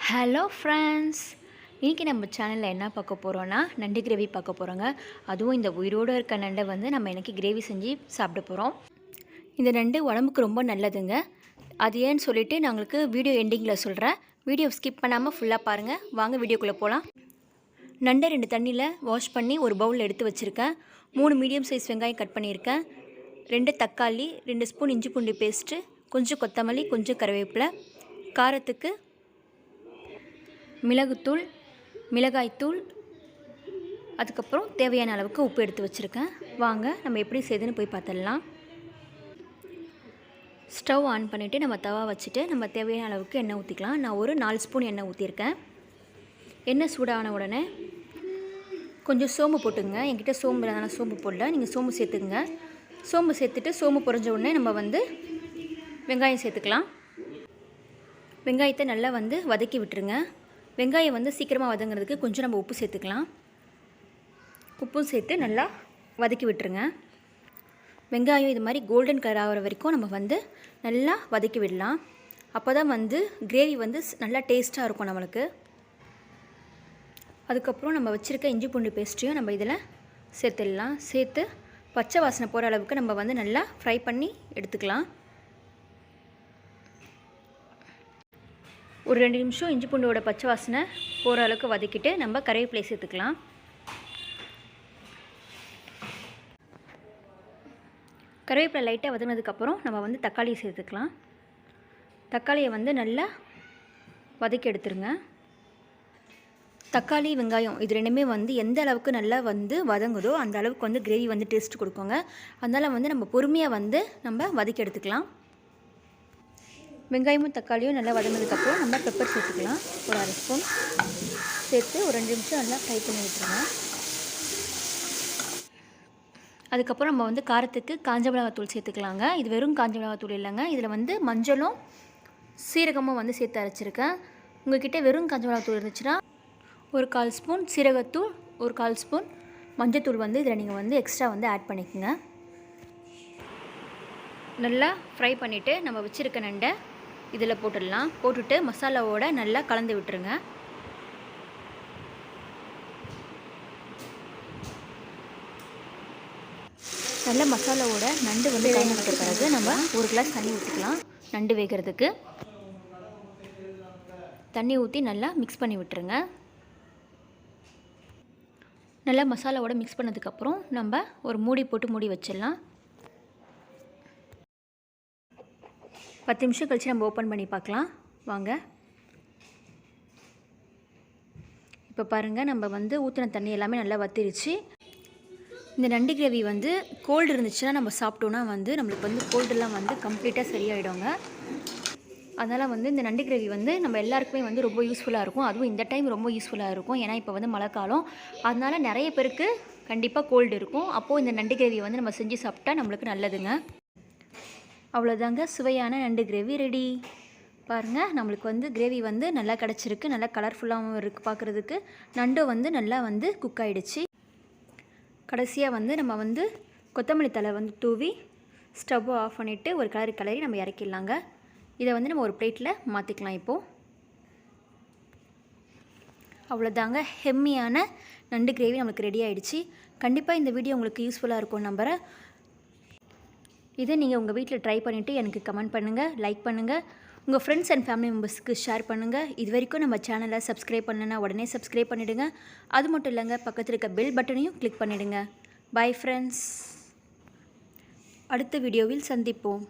Hello friends, இன்றைக்கி நம்ம சேனலில் என்ன பார்க்க போகிறோன்னா நண்டு கிரேவி பார்க்க போகிறோங்க. அதுவும் இந்த உயிரோடு இருக்க நண்டை வந்து நம்ம இன்றைக்கி கிரேவி செஞ்சு சாப்பிட போகிறோம். இந்த நண்டு உடம்புக்கு ரொம்ப நல்லதுங்க. அது ஏன்னு சொல்லிவிட்டு நான் உங்களுக்கு வீடியோ எண்டிங்கில் சொல்கிறேன். வீடியோ ஸ்கிப் பண்ணாமல் ஃபுல்லாக பாருங்கள். வாங்க வீடியோக்குள்ளே போகலாம். நண்டை 2 தண்ணியில் வாஷ் பண்ணி ஒரு பவுலில் எடுத்து வச்சுருக்கேன். 3 மீடியம் சைஸ் வெங்காயம் கட் பண்ணியிருக்கேன். 2 தக்காளி, 2 ஸ்பூன் இஞ்சி பூண்டு பேஸ்ட்டு, கொஞ்சம் கொத்தமல்லி, கொஞ்சம் கருவேப்பிலை, காரத்துக்கு மிளகுத்தூள், மிளகாய்த்தூள், அதுக்கப்புறம் தேவையான அளவுக்கு உப்பு எடுத்து வச்சுருக்கேன். வாங்க நம்ம எப்படி செய்யுதுன்னு போய் பார்த்துடலாம். ஸ்டவ் ஆன் பண்ணிவிட்டு நம்ம தவா வச்சுட்டு நம்ம தேவையான அளவுக்கு எண்ணெய் ஊற்றிக்கலாம். நான் ஒரு 4 ஸ்பூன் எண்ணெய் ஊற்றிருக்கேன். எண்ணெய் சூடான உடனே கொஞ்சம் சோம்பு போட்டுங்க. என்கிட்ட சோம்பு இல்லைனா சோம்பு போடல, நீங்கள் சோம்பு சேர்த்துக்குங்க. சோம்பு சேர்த்துட்டு சோம்பு பொரிஞ்ச உடனே நம்ம வந்து வெங்காயம் சேர்த்துக்கலாம். வெங்காயத்தை நல்லா வந்து வதக்கி விட்டுருங்க. வெங்காயம் வந்து சீக்கிரமாக வதங்கிறதுக்கு கொஞ்சம் நம்ம உப்பு சேர்த்துக்கலாம். உப்பும் சேர்த்து நல்லா வதக்கி விட்டுருங்க. வெங்காயம் இது மாதிரி கோல்டன் கலர் ஆகிற வரைக்கும் நம்ம வந்து நல்லா வதக்கி விடலாம். அப்போ தான் வந்து கிரேவி வந்து நல்லா டேஸ்ட்டாக இருக்கும் நம்மளுக்கு. அதுக்கப்புறம் நம்ம வச்சுருக்க இஞ்சி பூண்டு பேஸ்ட்டையும் நம்ம இதில் சேர்த்துடலாம். சேர்த்து பச்சை வாசனை போகிற அளவுக்கு நம்ம வந்து நல்லா ஃப்ரை பண்ணி எடுத்துக்கலாம். ஒரு 2 நிமிஷம் இஞ்சி பூண்டோட பச்சை வாசனை போகிற அளவுக்கு வதக்கிட்டு நம்ம கருவேப்பிலை சேர்த்துக்கலாம். கருவேப்பிலை லைட்டாக வதங்கினதுக்கப்புறம் நம்ம வந்து தக்காளியை சேர்த்துக்கலாம். தக்காளியை வந்து நல்லா வதக்கி எடுத்துருங்க. தக்காளி, வெங்காயம் இது ரெண்டுமே வந்து எந்த அளவுக்கு நல்லா வந்து வதங்குதோ அந்த அளவுக்கு வந்து கிரேவி வந்து டேஸ்ட் கொடுக்குங்க. அதனால் வந்து நம்ம பொறுமையாக வந்து நம்ம வதக்கி எடுத்துக்கலாம். வெங்காயமும் தக்காளியும் நல்லா வதங்கினதுக்கப்புறம் நம்ம பெப்பர் சேர்த்துக்கலாம். ஒரு 1/2 ஸ்பூன் சேர்த்து ஒரு 2 நிமிஷம் நல்லா ஃப்ரை பண்ணி விட்டுருங்க. அதுக்கப்புறம் நம்ம வந்து காரத்துக்கு காஞ்ச மிளகாத்தூள் சேர்த்துக்கலாங்க. இது வெறும் காஞ்ச மிளகாத்தூள் இல்லைங்க, இதில் வந்து மஞ்சளும் சீரகமும் வந்து சேர்த்து அரைச்சிருக்கேன். உங்கள்கிட்ட வெறும் காஞ்ச மிளகாத்தூள் இருந்துச்சுன்னா ஒரு 1/4 ஸ்பூன் சீரகத்தூள், ஒரு 1/4 ஸ்பூன் மஞ்சத்தூள் வந்து இதில் நீங்கள் வந்து எக்ஸ்ட்ரா வந்து ஆட் பண்ணிக்கோங்க. நல்லா ஃப்ரை பண்ணிவிட்டு நம்ம வச்சுருக்க நண்டை இதில் போட்டுடலாம். போட்டுட்டு மசாலாவோட நல்லா கலந்து விட்டுருங்க. நல்ல மசாலாவோட நண்டு வந்து கலந்து விட்ட பிறகு நம்ம 1 கிளாஸ் தண்ணி ஊற்றிக்கலாம். நண்டு வேகிறதுக்கு தண்ணி ஊற்றி நல்லா மிக்ஸ் பண்ணி விட்டுருங்க. நல்லா மசாலாவோட மிக்ஸ் பண்ணதுக்கப்புறம் நம்ம ஒரு மூடி போட்டு மூடி வச்சிடலாம். 10 நிமிஷம் கழித்து நம்ம ஓப்பன் பண்ணி பார்க்கலாம். வாங்க, இப்போ பாருங்கள், நம்ம வந்து ஊற்றின தண்ணி எல்லாமே நல்லா வத்திருச்சு. இந்த நண்டு கிரேவி வந்து கோல்டு இருந்துச்சுன்னா நம்ம சாப்பிட்டோன்னா வந்து நம்மளுக்கு வந்து கோல்டெல்லாம் வந்து கம்ப்ளீட்டாக சரியாயிடுங்க. அதனால் வந்து இந்த நண்டு கிரேவி வந்து நம்ம எல்லாருக்குமே வந்து ரொம்ப யூஸ்ஃபுல்லாக இருக்கும். அதுவும் இந்த டைம் ரொம்ப யூஸ்ஃபுல்லாக இருக்கும். ஏன்னா இப்போ வந்து மழை காலம், அதனால் நிறைய பேருக்கு கண்டிப்பாக கோல்டு இருக்கும். அப்போது இந்த நண்டு கிரேவி வந்து நம்ம செஞ்சு சாப்பிட்டா நம்மளுக்கு நல்லதுங்க. அவ்வளோதாங்க, சுவையான நண்டு கிரேவி ரெடி. பாருங்கள், நம்மளுக்கு வந்து கிரேவி வந்து நல்லா கிடச்சிருக்கு. நல்லா கலர்ஃபுல்லாகவும் இருக்குது பார்க்குறதுக்கு. நண்டும் வந்து நல்லா வந்து குக் ஆகிடுச்சு. கடைசியாக வந்து நம்ம வந்து கொத்தமல்லி தழை வந்து தூவி ஸ்டவ்வை ஆஃப் பண்ணிவிட்டு ஒரு கிளறி நம்ம இறக்கிடலாங்க. இதை வந்து நம்ம ஒரு பிளேட்டில் மாற்றிக்கலாம். இப்போது அவ்வளோதாங்க, ஹெம்மியான நண்டு கிரேவி நம்மளுக்கு ரெடி ஆகிடுச்சு. கண்டிப்பாக இந்த வீடியோ உங்களுக்கு யூஸ்ஃபுல்லாக இருக்கும் நம்புகிறேன். இதை நீங்கள் உங்கள் வீட்டில் ட்ரை பண்ணிவிட்டு எனக்கு கமெண்ட் பண்ணுங்கள், லைக் பண்ணுங்கள், உங்கள் ஃப்ரெண்ட்ஸ் அண்ட் ஃபேமிலி மெம்பர்ஸ்க்கு ஷேர் பண்ணுங்கள். இது வரைக்கும் நம்ம சேனலை சப்ஸ்கிரைப் பண்ணலைன்னா உடனே சப்ஸ்கிரைப் பண்ணிவிடுங்க. அது மட்டும் இல்லைங்க, பக்கத்தில் இருக்க பெல் பட்டனையும் கிளிக் பண்ணிவிடுங்க. பை ஃப்ரெண்ட்ஸ், அடுத்த வீடியோவில் சந்திப்போம்.